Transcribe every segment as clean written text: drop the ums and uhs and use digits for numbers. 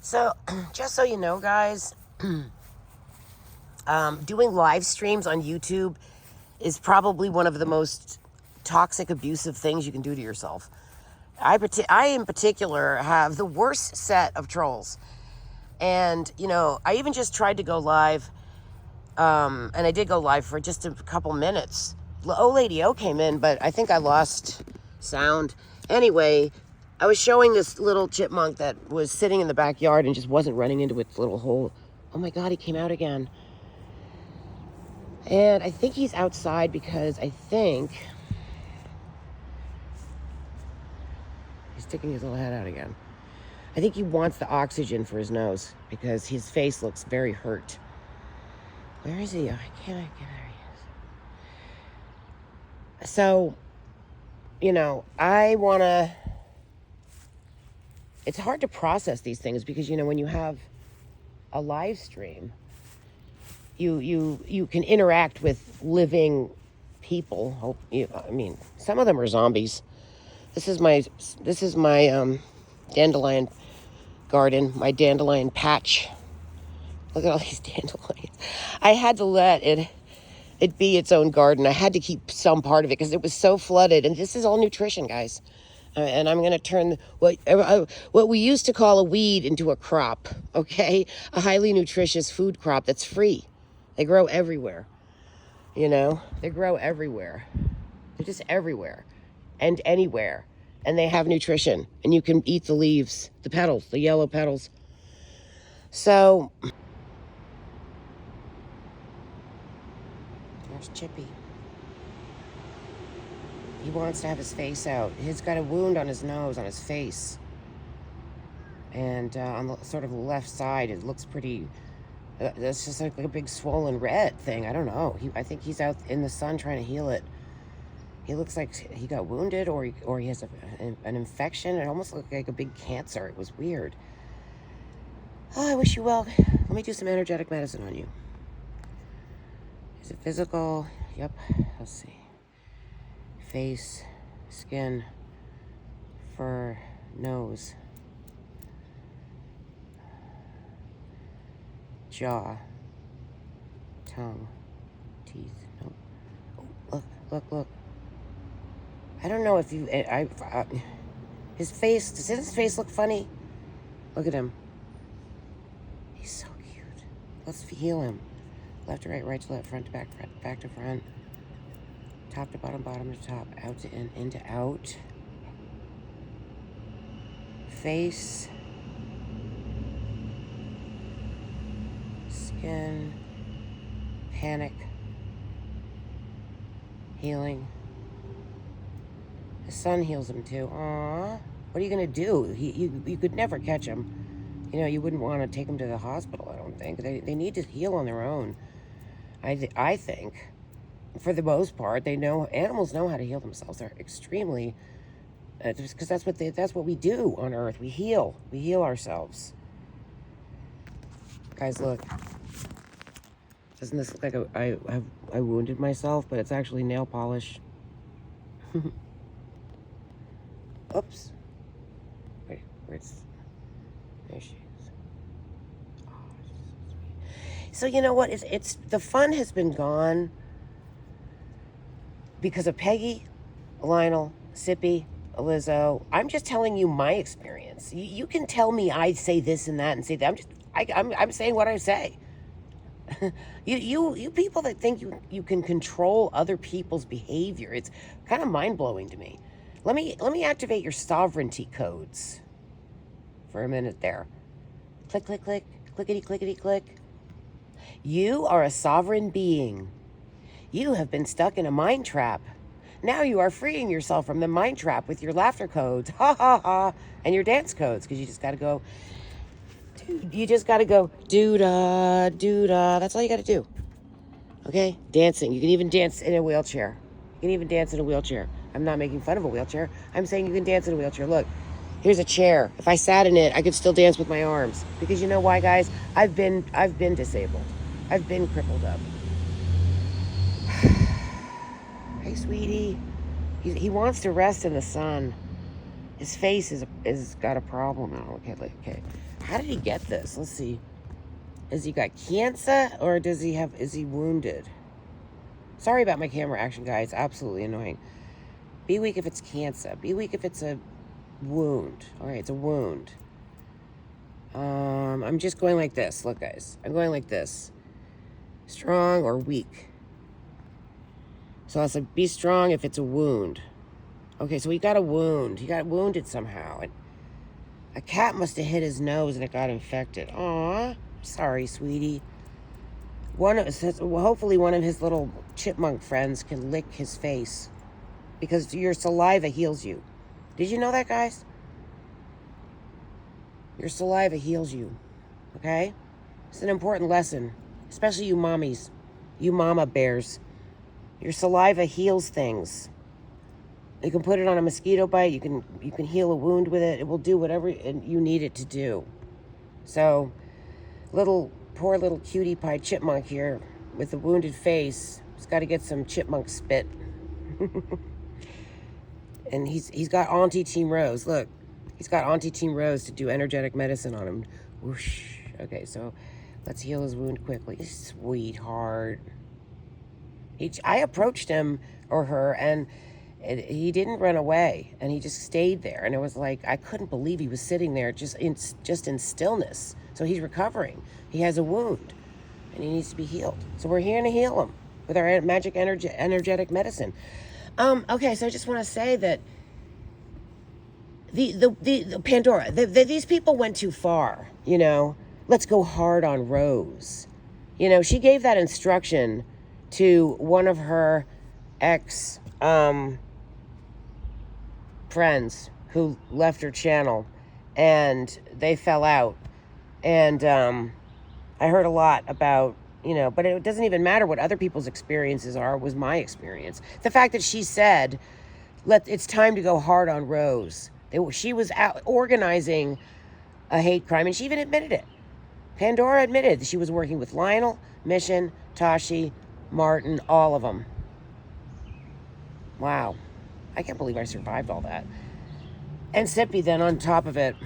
So, just so you know, guys, doing live streams on YouTube is probably one of the most toxic, abusive things you can do to yourself. I in particular, have the worst set of trolls. And, I even just tried to go live, and I did go live for just a couple minutes. Old Lady O came in, but I think I lost sound. Anyway, I was showing this little chipmunk that was sitting in the backyard and just wasn't running into its little hole. Oh my God, he came out again. And I think he's outside because I think he's sticking his little head out again. I think he wants the oxygen for his nose because his face looks very hurt. Where is he? I can't get there. He is. So, I want to... It's hard to process these things because, when you have a live stream, you can interact with living people. Some of them are zombies. This is my dandelion garden, my dandelion patch. Look at all these dandelions. I had to let it be its own garden. I had to keep some part of it because it was so flooded. And this is all nutrition, guys. And I'm going to turn what we used to call a weed into a crop, okay? A highly nutritious food crop that's free. They grow everywhere, They grow everywhere. They're just everywhere and anywhere. And they have nutrition. And you can eat the leaves, the petals, the yellow petals. So, there's Chippy. He wants to have his face out. He's got a wound on his nose, on his face. And on the sort of left side, it looks pretty... that's just like a big swollen red thing. I don't know. I think he's out in the sun trying to heal it. He looks like he got wounded or he has an infection. It almost looked like a big cancer. It was weird. Oh, I wish you well. Let me do some energetic medicine on you. Is it physical? Yep. Let's see. Face, skin, fur, nose, jaw, tongue, teeth. Nope. Oh, look. I don't know if you... his face... Does his face look funny? Look at him. He's so cute. Let's heal him. Left to right, right to left, front to back to front. Top to bottom, bottom to top. Out to in to out. Face. Skin. Panic. Healing. The sun heals him too. Aww. What are you gonna do? You could never catch him. You wouldn't want to take him to the hospital, I don't think. They need to heal on their own. I think, for the most part, animals know how to heal themselves. They're extremely, because that's what we do on Earth. We heal ourselves. Guys, look. Doesn't this look like I wounded myself? But it's actually nail polish. Oops. Wait, where's... There she is. Oh, she's so sweet. So you know what? It's the fun has been gone because of Peggy, Lionel, Sippy, Lizzo. I'm just telling you my experience. You can tell me I say this and that and say that. I'm saying what I say. you people that think you can control other people's behavior, it's kind of mind-blowing to me. Let me activate your sovereignty codes for a minute there. Click, click, click, clickety, clickety, click. You are a sovereign being. You have been stuck in a mind trap. Now you are freeing yourself from the mind trap with your laughter codes, ha ha ha, and your dance codes, because you just got to go, dude, you just got to go, doo-da, doo-da. That's all you got to do. Okay? Dancing. You can even dance in a wheelchair. You can even dance in a wheelchair. I'm not making fun of a wheelchair. I'm saying you can dance in a wheelchair. Look, here's a chair. If I sat in it, I could still dance with my arms. Because you know why, guys? I've been disabled. I've been crippled up. Hey, sweetie. He wants to rest in the sun. His face is got a problem now. Okay. How did he get this? Let's see. Has he got cancer or is he wounded? Sorry about my camera action, guys. Absolutely annoying. Be weak if it's cancer. Be weak if it's a wound. All right, it's a wound. I'm just going like this. Look, guys. I'm going like this. Strong or weak. So I'll say be strong if it's a wound. Okay, so he got a wound. He got wounded somehow. And a cat must have hit his nose and it got infected. Aw, sorry, sweetie. Hopefully one of his little chipmunk friends can lick his face because your saliva heals you. Did you know that, guys? Your saliva heals you. Okay? It's an important lesson, especially you mommies, you mama bears. Your saliva heals things. You can put it on a mosquito bite. You can heal a wound with it. It will do whatever you need it to do. So, poor little cutie pie chipmunk here with a wounded face. He's got to get some chipmunk spit. And he's got Auntie Team Rose. Look, he's got Auntie Team Rose to do energetic medicine on him. Whoosh. Okay, so let's heal his wound quickly. Sweetheart. I approached him or her and he didn't run away, and he just stayed there. And it was like, I couldn't believe he was sitting there just in stillness. So he's recovering. He has a wound, and he needs to be healed. So we're here to heal him with our magic energetic medicine. Okay, so I just want to say that the Pandora, these people went too far. You know, let's go hard on Rose. You know, she gave that instruction to one of her ex friends who left her channel, and they fell out. And I heard a lot about, you know, but it doesn't even matter what other people's experiences are. It was my experience. The fact that she said, it's time to go hard on Rose. She was out organizing a hate crime, and she even admitted it. Pandora admitted that she was working with Lionel, Mission, Tashi, Martin, all of them. Wow. I can't believe I survived all that. And Chippy then on top of it,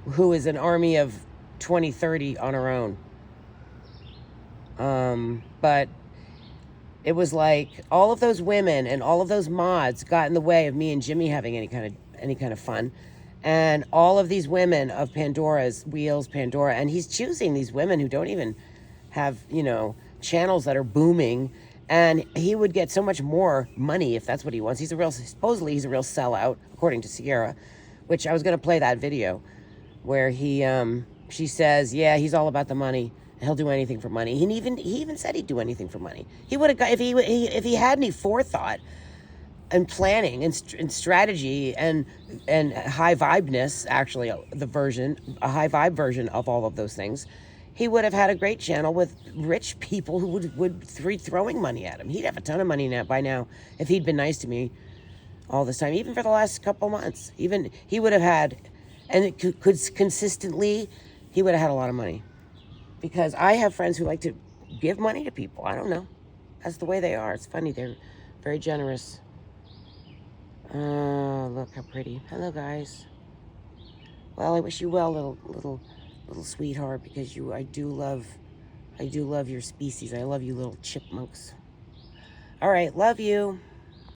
who is an army of 20, 30 on her own. But it was like all of those women and all of those mods got in the way of me and Jimmy having any kind of fun. And all of these women of Pandora's Wheels, Pandora, and he's choosing these women who don't even have, you know, channels that are booming. And he would get so much more money if that's what he wants. Supposedly he's a real sellout, according to Sierra, which I was going to play that video where she says, yeah, he's all about the money. He'll do anything for money. He even said he'd do anything for money. He would have got, if he had any forethought and planning and strategy and high vibeness, actually a high vibe version of all of those things, he would have had a great channel with rich people who would throwing money at him. He'd have a ton of money by now if he'd been nice to me all this time, even for the last couple months. Even he would have had, and it could consistently, he would have had a lot of money. Because I have friends who like to give money to people. I don't know. That's the way they are. It's funny. They're very generous. Look how pretty. Hello, guys. Well, I wish you well, little sweetheart, because I do love your species. I love you little chipmunks. All right, love you.